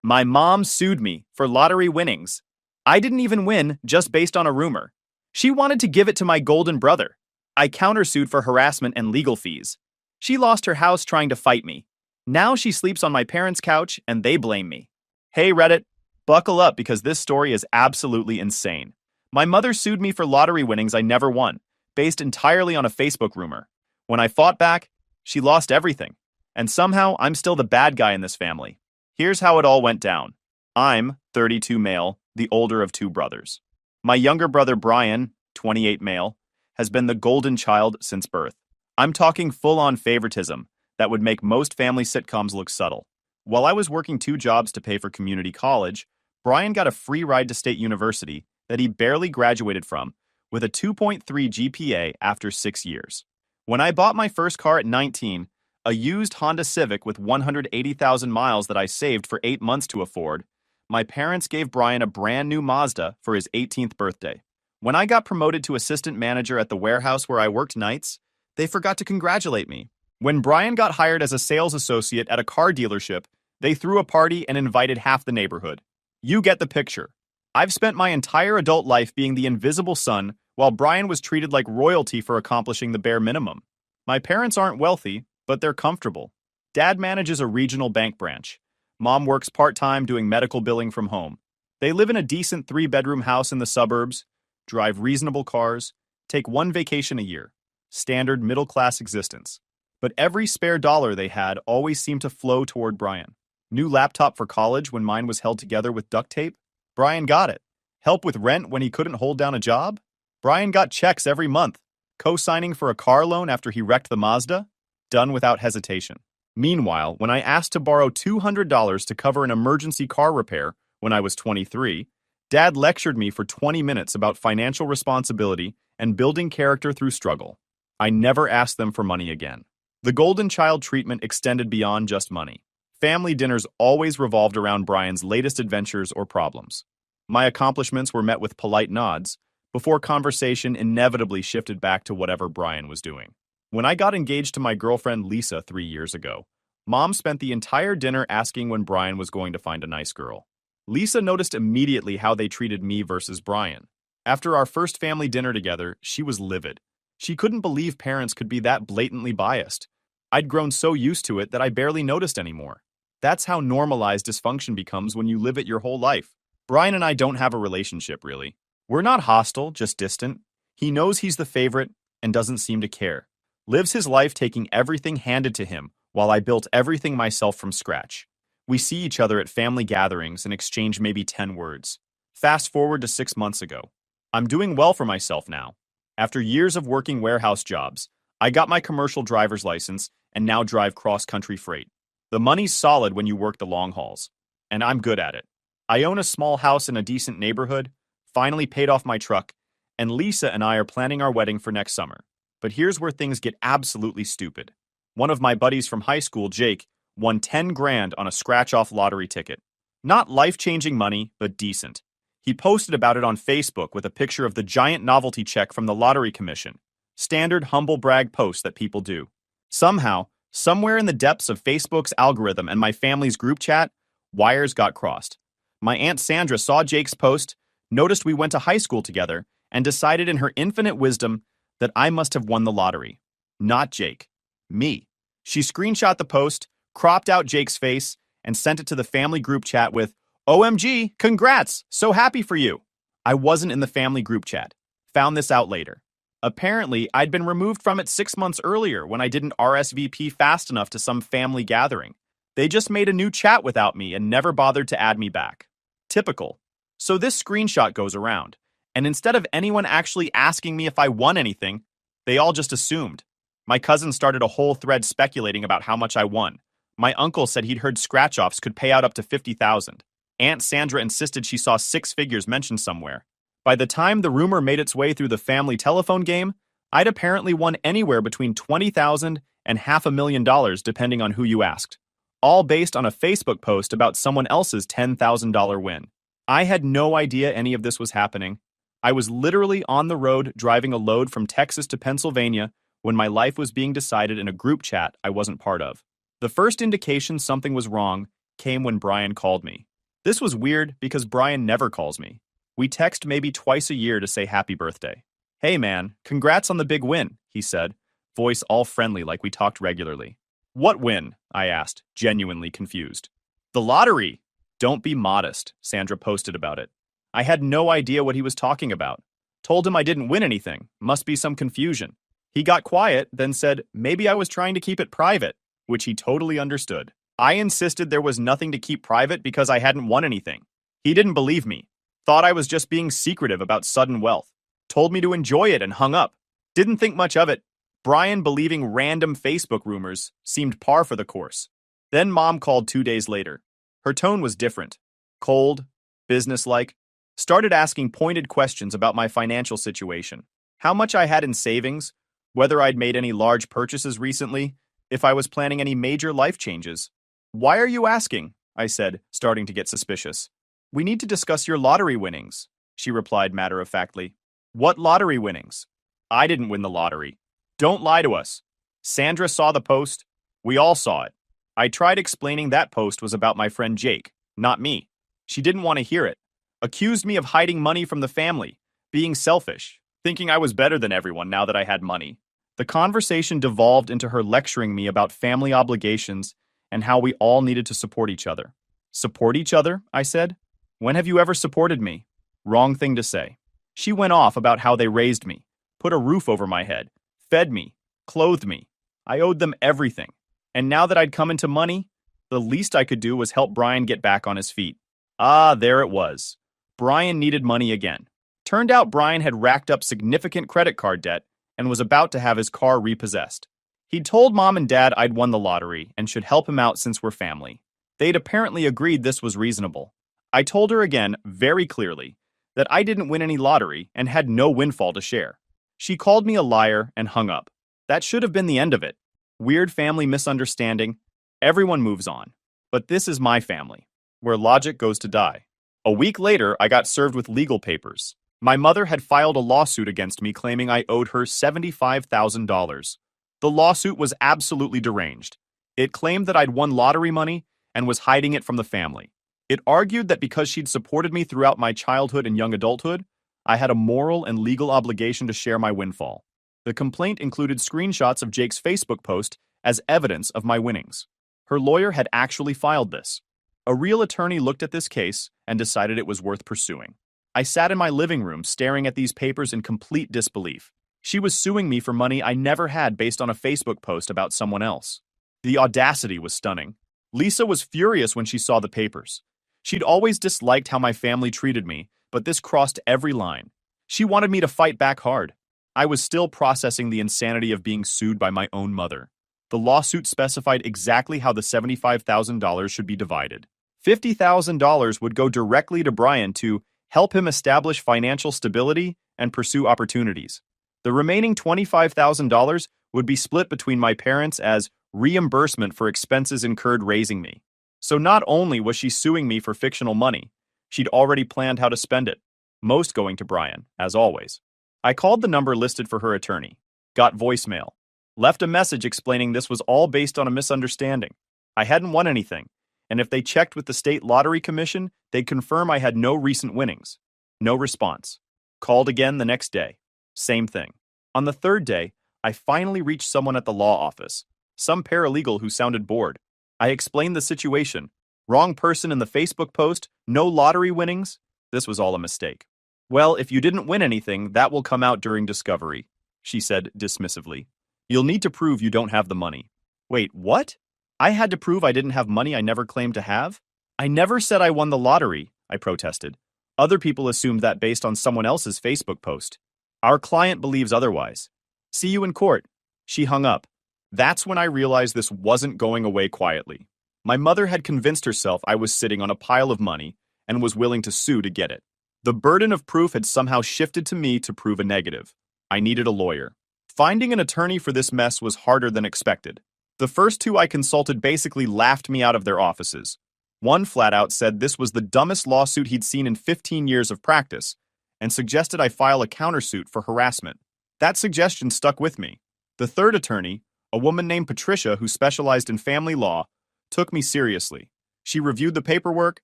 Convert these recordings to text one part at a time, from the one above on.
My mom sued me for lottery winnings. I didn't even win, just based on a rumor. She wanted to give it to my golden brother. I countersued for harassment and legal fees. She lost her house trying to fight me. Now she sleeps on my parents' couch and they blame me. Hey Reddit, buckle up because this story is absolutely insane. My mother sued me for lottery winnings I never won, based entirely on a Facebook rumor. When I fought back, she lost everything. And somehow I'm still the bad guy in this family. Here's how it all went down. I'm 32 male, the older of two brothers. My younger brother Brian, 28 male, has been the golden child since birth. I'm talking full-on favoritism that would make most family sitcoms look subtle. While I was working two jobs to pay for community college, Brian got a free ride to State University that he barely graduated from with a 2.3 GPA after 6 years. When I bought my first car at 19, a used Honda Civic with 180,000 miles that I saved for 8 months to afford, my parents gave Brian a brand new Mazda for his 18th birthday. When I got promoted to assistant manager at the warehouse where I worked nights, they forgot to congratulate me. When Brian got hired as a sales associate at a car dealership, they threw a party and invited half the neighborhood. You get the picture. I've spent my entire adult life being the invisible son, while Brian was treated like royalty for accomplishing the bare minimum. My parents aren't wealthy, but they're comfortable. Dad manages a regional bank branch. Mom works part-time doing medical billing from home. They live in a decent 3-bedroom house in the suburbs, drive reasonable cars, take one vacation a year. Standard middle-class existence. But every spare dollar they had always seemed to flow toward Brian. New laptop for college when mine was held together with duct tape? Brian got it. Help with rent when he couldn't hold down a job? Brian got checks every month. Co-signing for a car loan after he wrecked the Mazda? Done without hesitation. Meanwhile, when I asked to borrow $200 to cover an emergency car repair when I was 23, Dad lectured me for 20 minutes about financial responsibility and building character through struggle. I never asked them for money again. The golden child treatment extended beyond just money. Family dinners always revolved around Brian's latest adventures or problems. My accomplishments were met with polite nods, before conversation inevitably shifted back to whatever Brian was doing. When I got engaged to my girlfriend Lisa 3 years ago, Mom spent the entire dinner asking when Brian was going to find a nice girl. Lisa noticed immediately how they treated me versus Brian. After our first family dinner together, she was livid. She couldn't believe parents could be that blatantly biased. I'd grown so used to it that I barely noticed anymore. That's how normalized dysfunction becomes when you live it your whole life. Brian and I don't have a relationship, really. We're not hostile, just distant. He knows he's the favorite and doesn't seem to care. Lives his life taking everything handed to him while I built everything myself from scratch. We see each other at family gatherings and exchange maybe 10 words. Fast forward to 6 months ago. I'm doing well for myself now. After years of working warehouse jobs, I got my commercial driver's license and now drive cross-country freight. The money's solid when you work the long hauls, and I'm good at it. I own a small house in a decent neighborhood, finally paid off my truck, and Lisa and I are planning our wedding for next summer. But here's where things get absolutely stupid. One of my buddies from high school, Jake, won 10 grand on a scratch-off lottery ticket. Not life-changing money, but decent. He posted about it on Facebook with a picture of the giant novelty check from the Lottery Commission. Standard humble brag post that people do. Somehow, somewhere in the depths of Facebook's algorithm and my family's group chat, wires got crossed. My Aunt Sandra saw Jake's post, noticed we went to high school together, and decided in her infinite wisdom that I must have won the lottery. Not Jake. Me. She screenshot the post, cropped out Jake's face, and sent it to the family group chat with, "OMG, congrats, so happy for you." I wasn't in the family group chat. Found this out later. Apparently, I'd been removed from it 6 months earlier when I didn't RSVP fast enough to some family gathering. They just made a new chat without me and never bothered to add me back. Typical. So this screenshot goes around, and instead of anyone actually asking me if I won anything, they all just assumed. My cousin started a whole thread speculating about how much I won. My uncle said he'd heard scratch-offs could pay out up to $50,000. Aunt Sandra insisted she saw 6 figures mentioned somewhere. By the time the rumor made its way through the family telephone game, I'd apparently won anywhere between $20,000 and $500,000 depending on who you asked. All based on a Facebook post about someone else's $10,000 win. I had no idea any of this was happening. I was literally on the road driving a load from Texas to Pennsylvania when my life was being decided in a group chat I wasn't part of. The first indication something was wrong came when Brian called me. This was weird because Brian never calls me. We text maybe twice a year to say happy birthday. Hey man, congrats on the big win, he said, voice all friendly like we talked regularly. What win? I asked, genuinely confused. The lottery! Don't be modest, Sandra posted about it. I had no idea what he was talking about. Told him I didn't win anything, must be some confusion. He got quiet, then said maybe I was trying to keep it private, which he totally understood. I insisted there was nothing to keep private because I hadn't won anything. He didn't believe me. Thought I was just being secretive about sudden wealth. Told me to enjoy it and hung up. Didn't think much of it. Brian believing random Facebook rumors seemed par for the course. Then Mom called 2 days later. Her tone was different. Cold, businesslike. Started asking pointed questions about my financial situation. How much I had in savings, whether I'd made any large purchases recently, if I was planning any major life changes. Why are you asking? I said, starting to get suspicious. We need to discuss your lottery winnings, she replied matter-of-factly. What lottery winnings? I didn't win the lottery. Don't lie to us. Sandra saw the post. We all saw it. I tried explaining that post was about my friend Jake, not me. She didn't want to hear it. Accused me of hiding money from the family, being selfish, thinking I was better than everyone now that I had money. The conversation devolved into her lecturing me about family obligations and how we all needed to support each other. Support each other? I said. When have you ever supported me? Wrong thing to say. She went off about how they raised me, put a roof over my head, fed me, clothed me. I owed them everything. And now that I'd come into money, the least I could do was help Brian get back on his feet. Ah, there it was. Brian needed money again. Turned out Brian had racked up significant credit card debt and was about to have his car repossessed. He'd told Mom and Dad I'd won the lottery and should help him out since we're family. They'd apparently agreed this was reasonable. I told her again, very clearly, that I didn't win any lottery and had no windfall to share. She called me a liar and hung up. That should have been the end of it. Weird family misunderstanding. Everyone moves on. But this is my family, where logic goes to die. A week later, I got served with legal papers. My mother had filed a lawsuit against me claiming I owed her $75,000. The lawsuit was absolutely deranged. It claimed that I'd won lottery money and was hiding it from the family. It argued that because she'd supported me throughout my childhood and young adulthood, I had a moral and legal obligation to share my windfall. The complaint included screenshots of Jake's Facebook post as evidence of my winnings. Her lawyer had actually filed this. A real attorney looked at this case and decided it was worth pursuing. I sat in my living room staring at these papers in complete disbelief. She was suing me for money I never had based on a Facebook post about someone else. The audacity was stunning. Lisa was furious when she saw the papers. She'd always disliked how my family treated me, but this crossed every line. She wanted me to fight back hard. I was still processing the insanity of being sued by my own mother. The lawsuit specified exactly how the $75,000 should be divided. $50,000 would go directly to Brian to help him establish financial stability and pursue opportunities. The remaining $25,000 would be split between my parents as reimbursement for expenses incurred raising me. So not only was she suing me for fictional money, she'd already planned how to spend it, most going to Brian, as always. I called the number listed for her attorney, got voicemail, left a message explaining this was all based on a misunderstanding. I hadn't won anything, and if they checked with the state lottery commission, they'd confirm I had no recent winnings. No response. Called again the next day. Same thing. On the third day, I finally reached someone at the law office, some paralegal who sounded bored. I explained the situation. Wrong person in the Facebook post, no lottery winnings. This was all a mistake. Well, if you didn't win anything, that will come out during discovery, she said dismissively. You'll need to prove you don't have the money. Wait, what? I had to prove I didn't have money I never claimed to have? I never said I won the lottery, I protested. Other people assumed that based on someone else's Facebook post. Our client believes otherwise. See you in court. She hung up. That's when I realized this wasn't going away quietly. My mother had convinced herself I was sitting on a pile of money and was willing to sue to get it. The burden of proof had somehow shifted to me to prove a negative. I needed a lawyer. Finding an attorney for this mess was harder than expected. The first two I consulted basically laughed me out of their offices. One flat out said this was the dumbest lawsuit he'd seen in 15 years of practice and suggested I file a countersuit for harassment. That suggestion stuck with me. The third attorney, a woman named Patricia who specialized in family law, took me seriously. She reviewed the paperwork,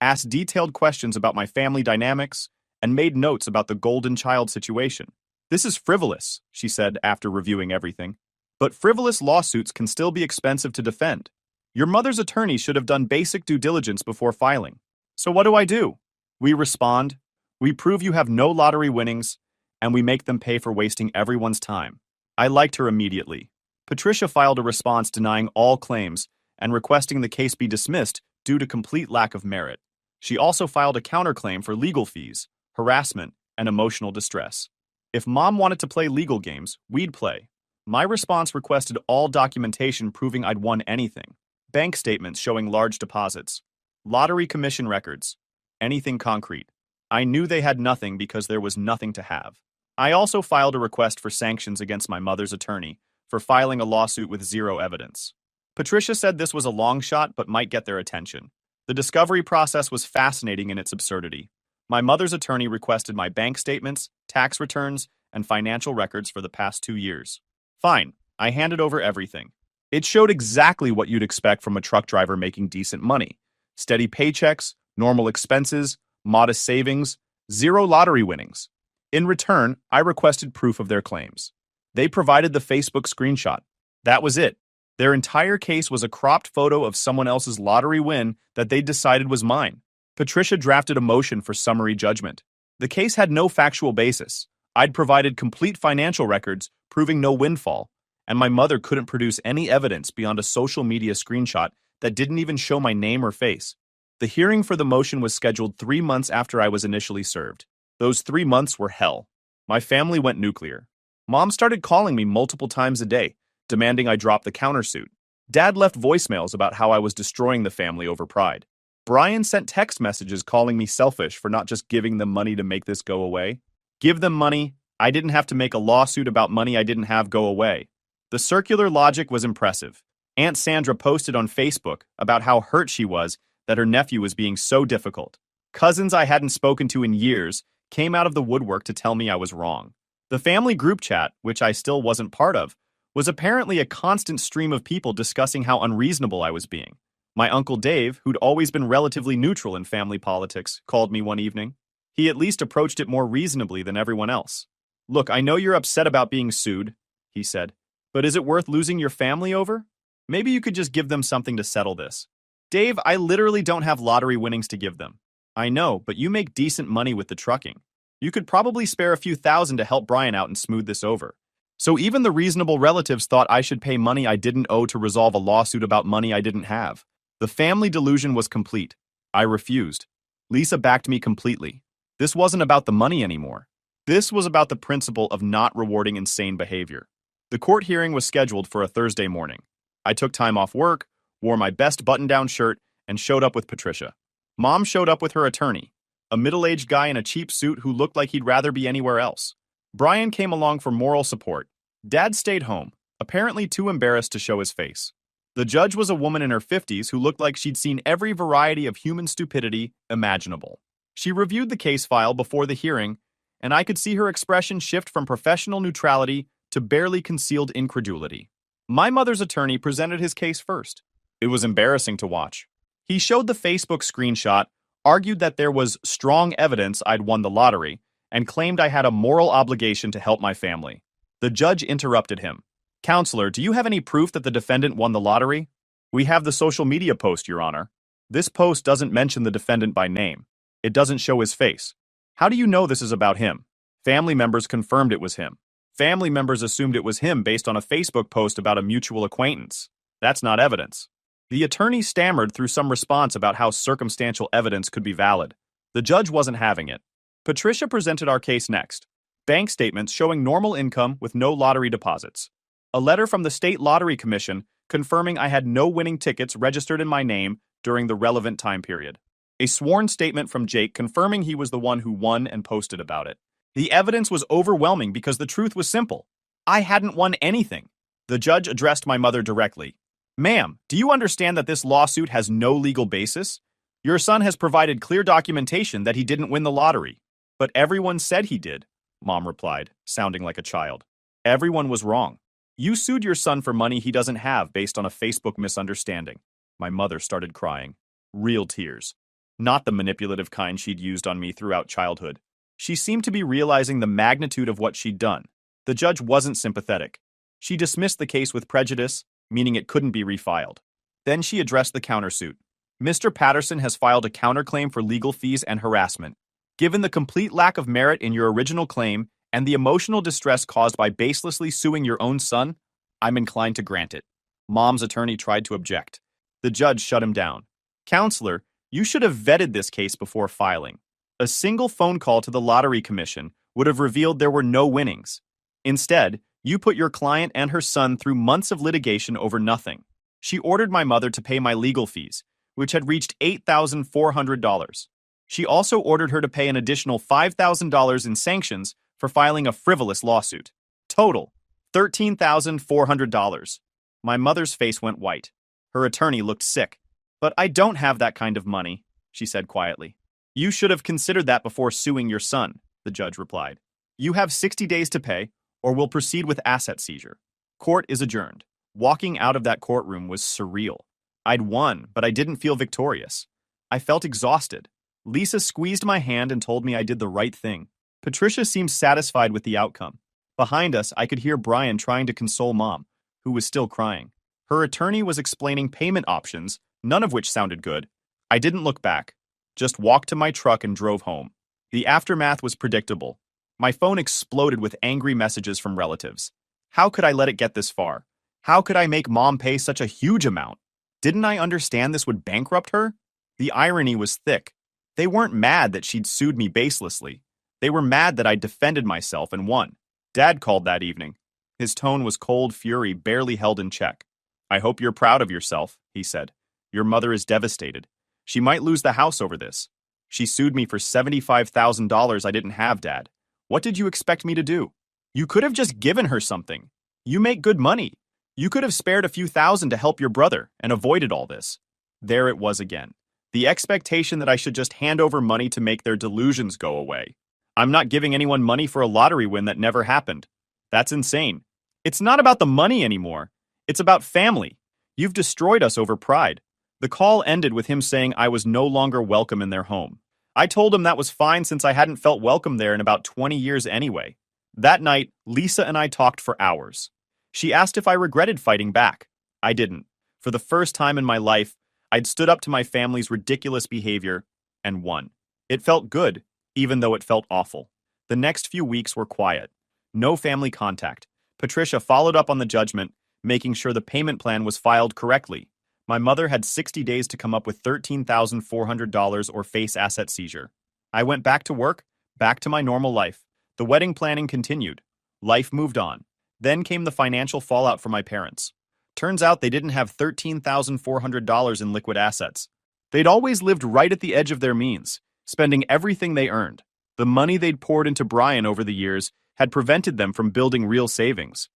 asked detailed questions about my family dynamics, and made notes about the golden child situation. This is frivolous, she said after reviewing everything. But frivolous lawsuits can still be expensive to defend. Your mother's attorney should have done basic due diligence before filing. So what do? We respond, we prove you have no lottery winnings, and we make them pay for wasting everyone's time. I liked her immediately. Patricia filed a response denying all claims and requesting the case be dismissed due to complete lack of merit. She also filed a counterclaim for legal fees, harassment, and emotional distress. If Mom wanted to play legal games, we'd play. My response requested all documentation proving I'd won anything. Bank statements showing large deposits. Lottery commission records. Anything concrete. I knew they had nothing because there was nothing to have. I also filed a request for sanctions against my mother's attorney for filing a lawsuit with zero evidence. Patricia said this was a long shot but might get their attention. The discovery process was fascinating in its absurdity. My mother's attorney requested my bank statements, tax returns, and financial records for the past 2 years. Fine, I handed over everything. It showed exactly what you'd expect from a truck driver making decent money. Steady paychecks, normal expenses, modest savings, zero lottery winnings. In return, I requested proof of their claims. They provided the Facebook screenshot. That was it. Their entire case was a cropped photo of someone else's lottery win that they decided was mine. Patricia drafted a motion for summary judgment. The case had no factual basis. I'd provided complete financial records proving no windfall, and my mother couldn't produce any evidence beyond a social media screenshot that didn't even show my name or face. The hearing for the motion was scheduled 3 months after I was initially served. Those 3 months were hell. My family went nuclear. Mom started calling me multiple times a day, demanding I drop the countersuit. Dad left voicemails about how I was destroying the family over pride. Brian sent text messages calling me selfish for not just giving them money to make this go away. Give them money. I didn't have to make a lawsuit about money I didn't have go away. The circular logic was impressive. Aunt Sandra posted on Facebook about how hurt she was that her nephew was being so difficult. Cousins I hadn't spoken to in years came out of the woodwork to tell me I was wrong. The family group chat, which I still wasn't part of, was apparently a constant stream of people discussing how unreasonable I was being. My Uncle Dave, who'd always been relatively neutral in family politics, called me one evening. He at least approached it more reasonably than everyone else. Look, I know you're upset about being sued, he said, but is it worth losing your family over? Maybe you could just give them something to settle this. Dave, I literally don't have lottery winnings to give them. I know, but you make decent money with the trucking. You could probably spare a few thousand to help Brian out and smooth this over. So even the reasonable relatives thought I should pay money I didn't owe to resolve a lawsuit about money I didn't have. The family delusion was complete. I refused. Lisa backed me completely. This wasn't about the money anymore. This was about the principle of not rewarding insane behavior. The court hearing was scheduled for a Thursday morning. I took time off work, wore my best button-down shirt, and showed up with Patricia. Mom showed up with her attorney, a middle-aged guy in a cheap suit who looked like he'd rather be anywhere else. Brian came along for moral support. Dad stayed home, apparently too embarrassed to show his face. The judge was a woman in her 50s who looked like she'd seen every variety of human stupidity imaginable. She reviewed the case file before the hearing, and I could see her expression shift from professional neutrality to barely concealed incredulity. My mother's attorney presented his case first. It was embarrassing to watch. He showed the Facebook screenshot, argued that there was strong evidence I'd won the lottery, and claimed I had a moral obligation to help my family. The judge interrupted him. Counselor, do you have any proof that the defendant won the lottery? We have the social media post, Your Honor. This post doesn't mention the defendant by name. It doesn't show his face. How do you know this is about him? Family members confirmed it was him. Family members assumed it was him based on a Facebook post about a mutual acquaintance. That's not evidence. The attorney stammered through some response about how circumstantial evidence could be valid. The judge wasn't having it. Patricia presented our case next. Bank statements showing normal income with no lottery deposits. A letter from the State Lottery Commission confirming I had no winning tickets registered in my name during the relevant time period. A sworn statement from Jake confirming he was the one who won and posted about it. The evidence was overwhelming because the truth was simple. I hadn't won anything. The judge addressed my mother directly. Ma'am, do you understand that this lawsuit has no legal basis? Your son has provided clear documentation that he didn't win the lottery. But everyone said he did, Mom replied, sounding like a child. Everyone was wrong. You sued your son for money he doesn't have based on a Facebook misunderstanding. My mother started crying. Real tears. not the manipulative kind she'd used on me throughout childhood. She seemed to be realizing the magnitude of what she'd done. The judge wasn't sympathetic. She dismissed the case with prejudice, meaning it couldn't be refiled. Then she addressed the countersuit. Mr. Patterson has filed a counterclaim for legal fees and harassment. Given the complete lack of merit in your original claim and the emotional distress caused by baselessly suing your own son, I'm inclined to grant it. Mom's attorney tried to object. The judge shut him down. Counselor, you should have vetted this case before filing. A single phone call to the Lottery Commission would have revealed there were no winnings. Instead, you put your client and her son through months of litigation over nothing. She ordered my mother to pay my legal fees, which had reached $8,400. She also ordered her to pay an additional $5,000 in sanctions for filing a frivolous lawsuit. Total, $13,400. My mother's face went white. Her attorney looked sick. But I don't have that kind of money, she said quietly. You should have considered that before suing your son, the judge replied. You have 60 days to pay, or we'll proceed with asset seizure. Court is adjourned. Walking out of that courtroom was surreal. I'd won, but I didn't feel victorious. I felt exhausted. Lisa squeezed my hand and told me I did the right thing. Patricia seemed satisfied with the outcome. Behind us, I could hear Brian trying to console Mom, who was still crying. Her attorney was explaining payment options, none of which sounded good. I didn't look back, just walked to my truck and drove home. The aftermath was predictable. My phone exploded with angry messages from relatives. How could I let it get this far? How could I make Mom pay such a huge amount? Didn't I understand this would bankrupt her? The irony was thick. They weren't mad that she'd sued me baselessly. They were mad that I'd defended myself and won. Dad called that evening. His tone was cold fury, barely held in check. I hope you're proud of yourself, he said. Your mother is devastated. She might lose the house over this. She sued me for $75,000 I didn't have, Dad. What did you expect me to do? You could have just given her something. You make good money. You could have spared a few thousand to help your brother and avoided all this. There it was again. The expectation that I should just hand over money to make their delusions go away. I'm not giving anyone money for a lottery win that never happened. That's insane. It's not about the money anymore. It's about family. You've destroyed us over pride. The call ended with him saying I was no longer welcome in their home. I told him that was fine since I hadn't felt welcome there in about 20 years anyway. That night, Lisa and I talked for hours. She asked if I regretted fighting back. I didn't. For the first time in my life, I'd stood up to my family's ridiculous behavior and won. It felt good, even though it felt awful. The next few weeks were quiet. No family contact. Patricia followed up on the judgment, making sure the payment plan was filed correctly. My mother had 60 days to come up with $13,400 or face asset seizure. I went back to work, back to my normal life. The wedding planning continued. Life moved on. Then came the financial fallout for my parents. Turns out they didn't have $13,400 in liquid assets. They'd always lived right at the edge of their means, spending everything they earned. The money they'd poured into Brian over the years had prevented them from building real savings.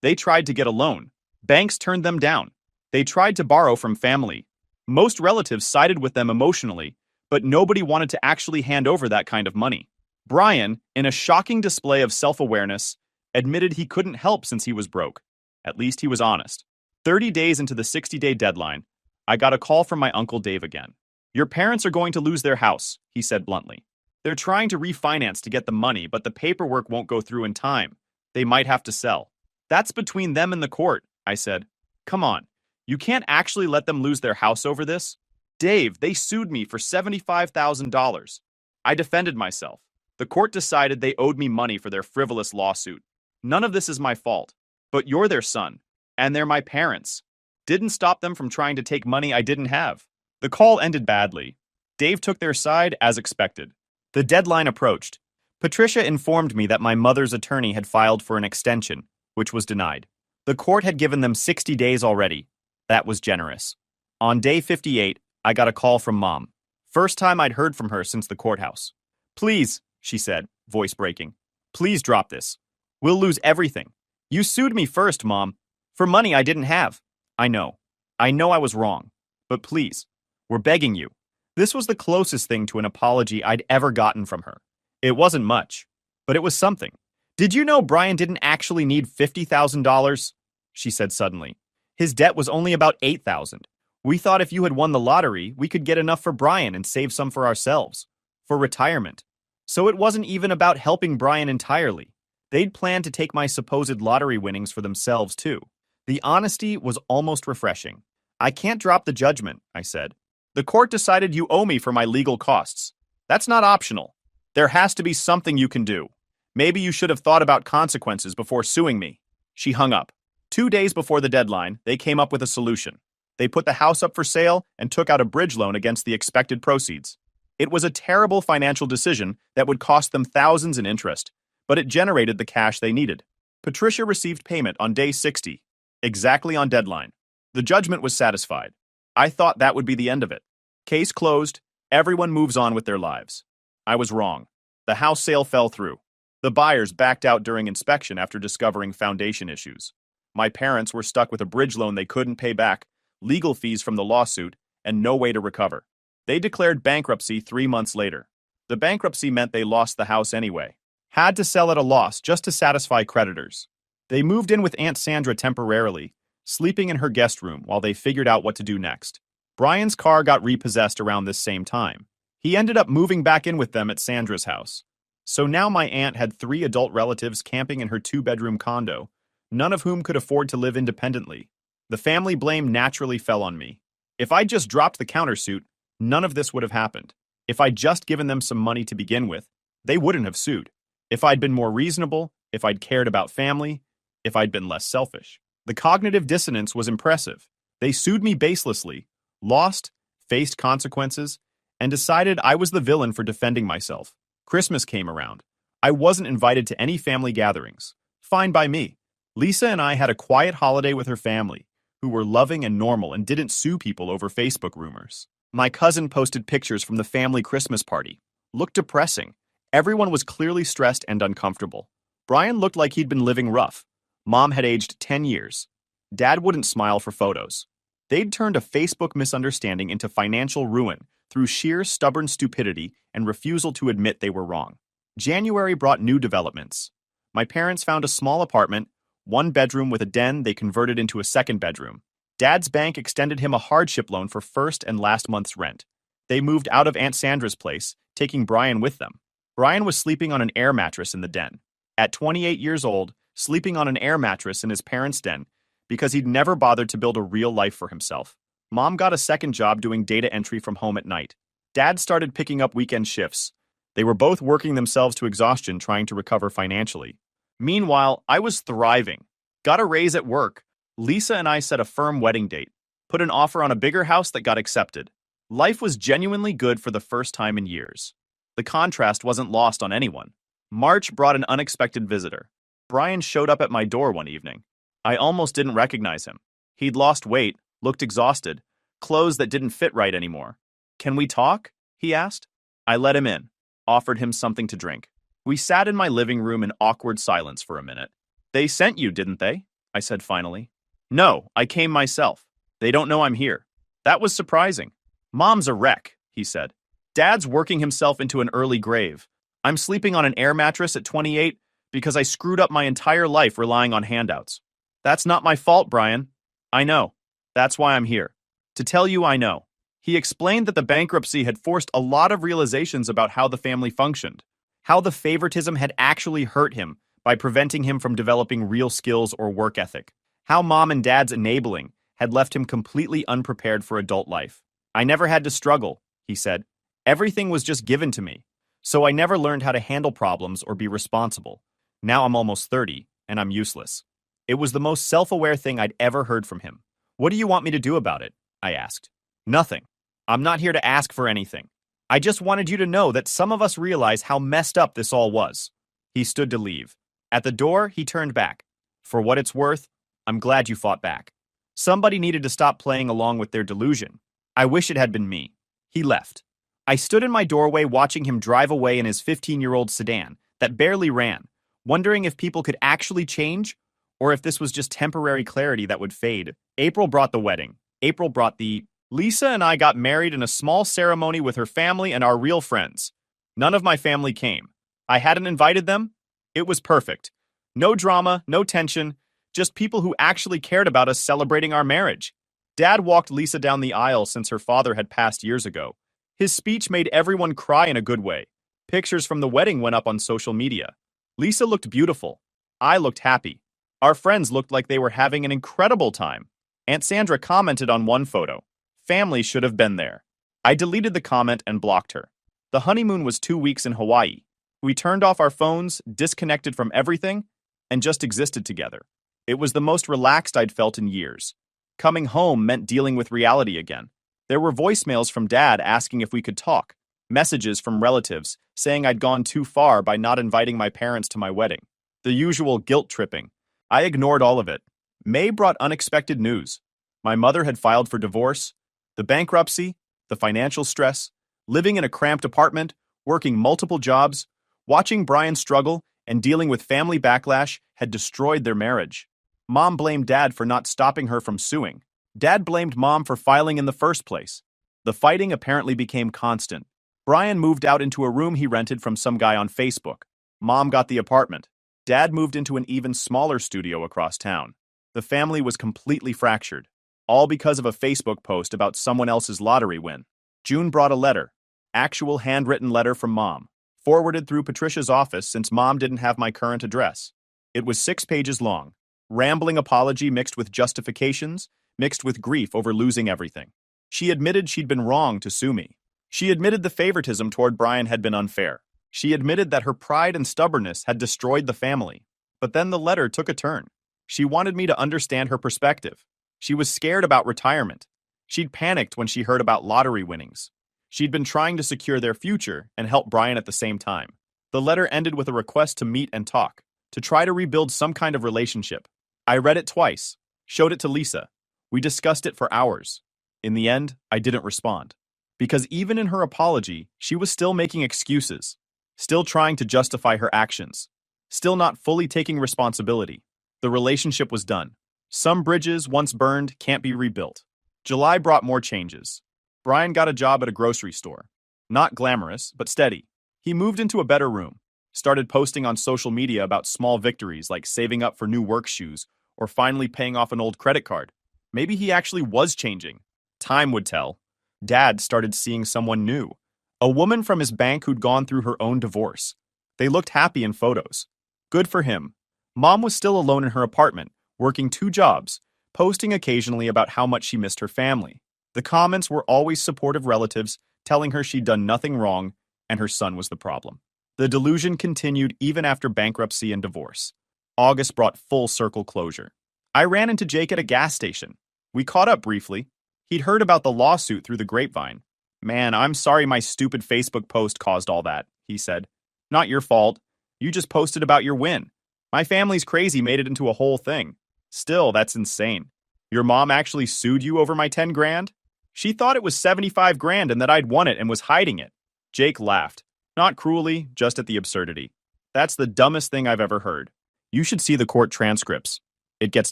They tried to get a loan. Banks turned them down. They tried to borrow from family. Most relatives sided with them emotionally, but nobody wanted to actually hand over that kind of money. Brian, in a shocking display of self-awareness, admitted he couldn't help since he was broke. At least he was honest. 30 days into the 60-day deadline, I got a call from my Uncle Dave again. Your parents are going to lose their house, he said bluntly. They're trying to refinance to get the money, but the paperwork won't go through in time. They might have to sell. That's between them and the court, I said. Come on. You can't actually let them lose their house over this? Dave, they sued me for $75,000. I defended myself. The court decided they owed me money for their frivolous lawsuit. None of this is my fault, but you're their son, and they're my parents. Didn't stop them from trying to take money I didn't have. The call ended badly. Dave took their side as expected. The deadline approached. Patricia informed me that my mother's attorney had filed for an extension, which was denied. The court had given them 60 days already. That was generous. On day 58, I got a call from Mom. First time I'd heard from her since the courthouse. Please, she said, voice breaking. Please drop this. We'll lose everything. You sued me first, Mom, for money I didn't have. I know. I know I was wrong. But please, we're begging you. This was the closest thing to an apology I'd ever gotten from her. It wasn't much, but it was something. Did you know Brian didn't actually need $50,000? She said suddenly. His debt was only about $8,000. We thought if you had won the lottery, we could get enough for Brian and save some for ourselves, for retirement. So it wasn't even about helping Brian entirely. They'd planned to take my supposed lottery winnings for themselves, too. The honesty was almost refreshing. I can't drop the judgment, I said. The court decided you owe me for my legal costs. That's not optional. There has to be something you can do. Maybe you should have thought about consequences before suing me. She hung up. 2 days before the deadline, they came up with a solution. They put the house up for sale and took out a bridge loan against the expected proceeds. It was a terrible financial decision that would cost them thousands in interest, but it generated the cash they needed. Patricia received payment on day 60, exactly on deadline. The judgment was satisfied. I thought that would be the end of it. Case closed, everyone moves on with their lives. I was wrong. The house sale fell through. The buyers backed out during inspection after discovering foundation issues. My parents were stuck with a bridge loan they couldn't pay back, legal fees from the lawsuit, and no way to recover. They declared bankruptcy 3 months later. The bankruptcy meant they lost the house anyway. Had to sell at a loss just to satisfy creditors. They moved in with Aunt Sandra temporarily, sleeping in her guest room while they figured out what to do next. Brian's car got repossessed around this same time. He ended up moving back in with them at Sandra's house. So now my aunt had 3 adult relatives camping in her 2-bedroom condo, none of whom could afford to live independently. The family blame naturally fell on me. If I'd just dropped the countersuit, none of this would have happened. If I'd just given them some money to begin with, they wouldn't have sued. If I'd been more reasonable, if I'd cared about family, if I'd been less selfish. The cognitive dissonance was impressive. They sued me baselessly, lost, faced consequences, and decided I was the villain for defending myself. Christmas came around. I wasn't invited to any family gatherings. Fine by me. Lisa and I had a quiet holiday with her family, who were loving and normal and didn't sue people over Facebook rumors. My cousin posted pictures from the family Christmas party. Looked depressing. Everyone was clearly stressed and uncomfortable. Brian looked like he'd been living rough. Mom had aged 10 years. Dad wouldn't smile for photos. They'd turned a Facebook misunderstanding into financial ruin through sheer stubborn stupidity and refusal to admit they were wrong. January brought new developments. My parents found a small apartment, 1 bedroom with a den they converted into a 2nd bedroom. Dad's bank extended him a hardship loan for first and last month's rent. They moved out of Aunt Sandra's place, taking Brian with them. Brian was sleeping on an air mattress in the den. At 28 years old, sleeping on an air mattress in his parents' den because he'd never bothered to build a real life for himself. Mom got a second job doing data entry from home at night. Dad started picking up weekend shifts. They were both working themselves to exhaustion trying to recover financially. Meanwhile, I was thriving. Got a raise at work. Lisa and I set a firm wedding date. Put an offer on a bigger house that got accepted. Life was genuinely good for the first time in years. The contrast wasn't lost on anyone. March brought an unexpected visitor. Brian showed up at my door one evening. I almost didn't recognize him. He'd lost weight, looked exhausted, clothes that didn't fit right anymore. "Can we talk?" he asked. I let him in, offered him something to drink. We sat in my living room in awkward silence for a minute. "They sent you, didn't they?" I said finally. "No, I came myself. They don't know I'm here." That was surprising. "Mom's a wreck," he said. "Dad's working himself into an early grave. I'm sleeping on an air mattress at 28 because I screwed up my entire life relying on handouts. That's not my fault, Brian. I know. That's why I'm here. To tell you I know." He explained that the bankruptcy had forced a lot of realizations about how the family functioned, how the favoritism had actually hurt him by preventing him from developing real skills or work ethic, how mom and dad's enabling had left him completely unprepared for adult life. "I never had to struggle," he said. "Everything was just given to me. So I never learned how to handle problems or be responsible. Now I'm almost 30, and I'm useless." It was the most self-aware thing I'd ever heard from him. "What do you want me to do about it?" I asked. "Nothing. I'm not here to ask for anything. I just wanted you to know that some of us realize how messed up this all was." He stood to leave. At the door, he turned back. "For what it's worth, I'm glad you fought back. Somebody needed to stop playing along with their delusion. I wish it had been me." He left. I stood in my doorway watching him drive away in his 15-year-old sedan that barely ran, wondering if people could actually change or if this was just temporary clarity that would fade. April brought the wedding. April brought the... Lisa and I got married in a small ceremony with her family and our real friends. None of my family came. I hadn't invited them. It was perfect. No drama, no tension, just people who actually cared about us celebrating our marriage. Dad walked Lisa down the aisle since her father had passed years ago. His speech made everyone cry in a good way. Pictures from the wedding went up on social media. Lisa looked beautiful. I looked happy. Our friends looked like they were having an incredible time. Aunt Sandra commented on one photo. Family should have been there. I deleted the comment and blocked her. The honeymoon was 2 weeks in Hawaii. We turned off our phones, disconnected from everything, and just existed together. It was the most relaxed I'd felt in years. Coming home meant dealing with reality again. There were voicemails from Dad asking if we could talk, messages from relatives saying I'd gone too far by not inviting my parents to my wedding. The usual guilt tripping. I ignored all of it. May brought unexpected news. My mother had filed for divorce. The bankruptcy, the financial stress, living in a cramped apartment, working multiple jobs, watching Brian struggle, and dealing with family backlash had destroyed their marriage. Mom blamed Dad for not stopping her from suing. Dad blamed Mom for filing in the first place. The fighting apparently became constant. Brian moved out into a room he rented from some guy on Facebook. Mom got the apartment. Dad moved into an even smaller studio across town. The family was completely fractured, all because of a Facebook post about someone else's lottery win. June brought a letter, actual handwritten letter from Mom, forwarded through Patricia's office since Mom didn't have my current address. It was 6 pages long, rambling apology mixed with justifications, mixed with grief over losing everything. She admitted she'd been wrong to sue me. She admitted the favoritism toward Brian had been unfair. She admitted that her pride and stubbornness had destroyed the family. But then the letter took a turn. She wanted me to understand her perspective. She was scared about retirement. She'd panicked when she heard about lottery winnings. She'd been trying to secure their future and help Brian at the same time. The letter ended with a request to meet and talk, to try to rebuild some kind of relationship. I read it twice, showed it to Lisa. We discussed it for hours. In the end, I didn't respond. Because even in her apology, she was still making excuses, still trying to justify her actions, still not fully taking responsibility. The relationship was done. Some bridges, once burned, can't be rebuilt. July brought more changes. Brian got a job at a grocery store. Not glamorous, but steady. He moved into a better room, started posting on social media about small victories like saving up for new work shoes or finally paying off an old credit card. Maybe he actually was changing. Time would tell. Dad started seeing someone new. A woman from his bank who'd gone through her own divorce. They looked happy in photos. Good for him. Mom was still alone in her apartment, working 2 jobs, posting occasionally about how much she missed her family. The comments were always supportive relatives telling her she'd done nothing wrong and her son was the problem. The delusion continued even after bankruptcy and divorce. August brought full circle closure. I ran into Jake at a gas station. We caught up briefly. He'd heard about the lawsuit through the grapevine. "Man, I'm sorry my stupid Facebook post caused all that," he said. "Not your fault. You just posted about your win. My family's crazy made it into a whole thing. Still, that's insane. Your mom actually sued you over my 10 grand? She thought it was 75 grand and that I'd won it and was hiding it." Jake laughed. Not cruelly, just at the absurdity. "That's the dumbest thing I've ever heard. You should see the court transcripts. It gets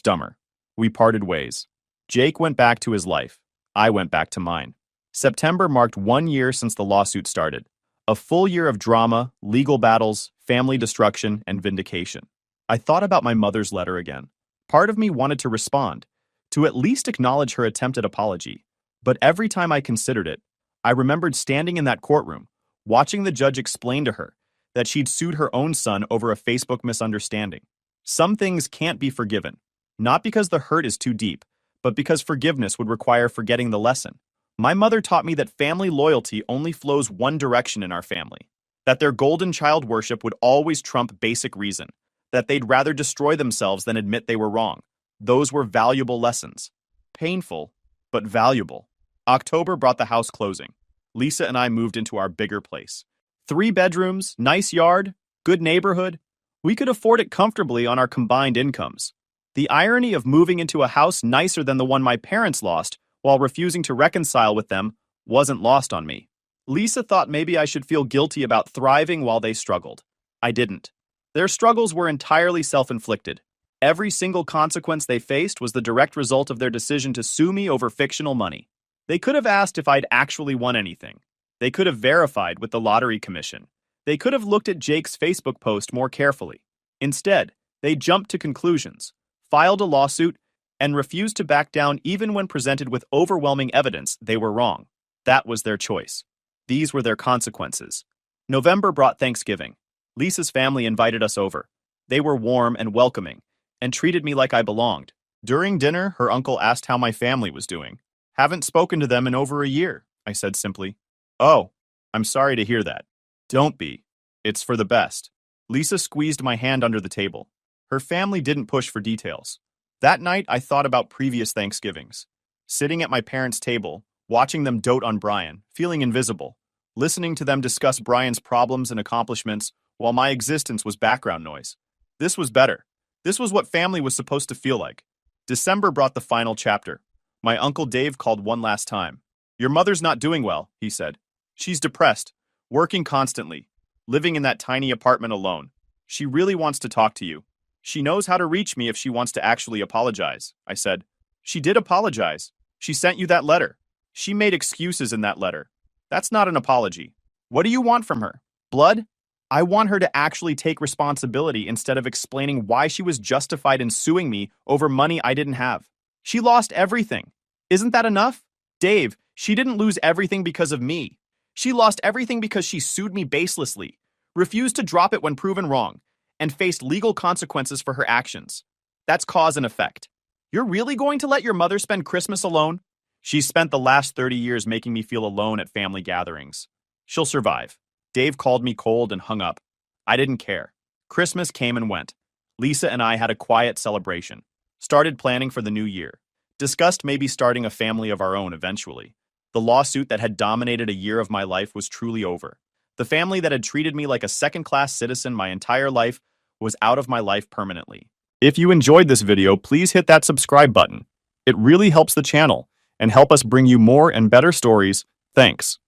dumber." We parted ways. Jake went back to his life. I went back to mine. September marked 1 year since the lawsuit started. A full year of drama, legal battles, family destruction, and vindication. I thought about my mother's letter again. Part of me wanted to respond, to at least acknowledge her attempted apology. But every time I considered it, I remembered standing in that courtroom, watching the judge explain to her that she'd sued her own son over a Facebook misunderstanding. Some things can't be forgiven, not because the hurt is too deep, but because forgiveness would require forgetting the lesson. My mother taught me that family loyalty only flows one direction in our family, that their golden child worship would always trump basic reason, that they'd rather destroy themselves than admit they were wrong. Those were valuable lessons. Painful, but valuable. October brought the house closing. Lisa and I moved into our bigger place. 3 bedrooms, nice yard, good neighborhood. We could afford it comfortably on our combined incomes. The irony of moving into a house nicer than the one my parents lost while refusing to reconcile with them wasn't lost on me. Lisa thought maybe I should feel guilty about thriving while they struggled. I didn't. Their struggles were entirely self-inflicted. Every single consequence they faced was the direct result of their decision to sue me over fictional money. They could have asked if I'd actually won anything. They could have verified with the lottery commission. They could have looked at Jake's Facebook post more carefully. Instead, they jumped to conclusions, filed a lawsuit, and refused to back down even when presented with overwhelming evidence they were wrong. That was their choice. These were their consequences. November brought Thanksgiving. Lisa's family invited us over. They were warm and welcoming, and treated me like I belonged. During dinner, her uncle asked how my family was doing. Haven't spoken to them in over a year, I said simply. Oh, I'm sorry to hear that. Don't be. It's for the best. Lisa squeezed my hand under the table. Her family didn't push for details. That night, I thought about previous Thanksgivings. Sitting at my parents' table, watching them dote on Brian, feeling invisible, listening to them discuss Brian's problems and accomplishments while my existence was background noise. This was better. This was what family was supposed to feel like. December brought the final chapter. My Uncle Dave called one last time. Your mother's not doing well, he said. She's depressed, working constantly, living in that tiny apartment alone. She really wants to talk to you. She knows how to reach me if she wants to actually apologize, I said. She did apologize. She sent you that letter. She made excuses in that letter. That's not an apology. What do you want from her? Blood? I want her to actually take responsibility instead of explaining why she was justified in suing me over money I didn't have. She lost everything. Isn't that enough? Dave, she didn't lose everything because of me. She lost everything because she sued me baselessly, refused to drop it when proven wrong, and faced legal consequences for her actions. That's cause and effect. You're really going to let your mother spend Christmas alone? She's spent the last 30 years making me feel alone at family gatherings. She'll survive. Dave called me cold and hung up. I didn't care. Christmas came and went. Lisa and I had a quiet celebration. Started planning for the new year. Discussed maybe starting a family of our own eventually. The lawsuit that had dominated a year of my life was truly over. The family that had treated me like a second-class citizen my entire life was out of my life permanently. If you enjoyed this video, please hit that subscribe button. It really helps the channel and help us bring you more and better stories. Thanks.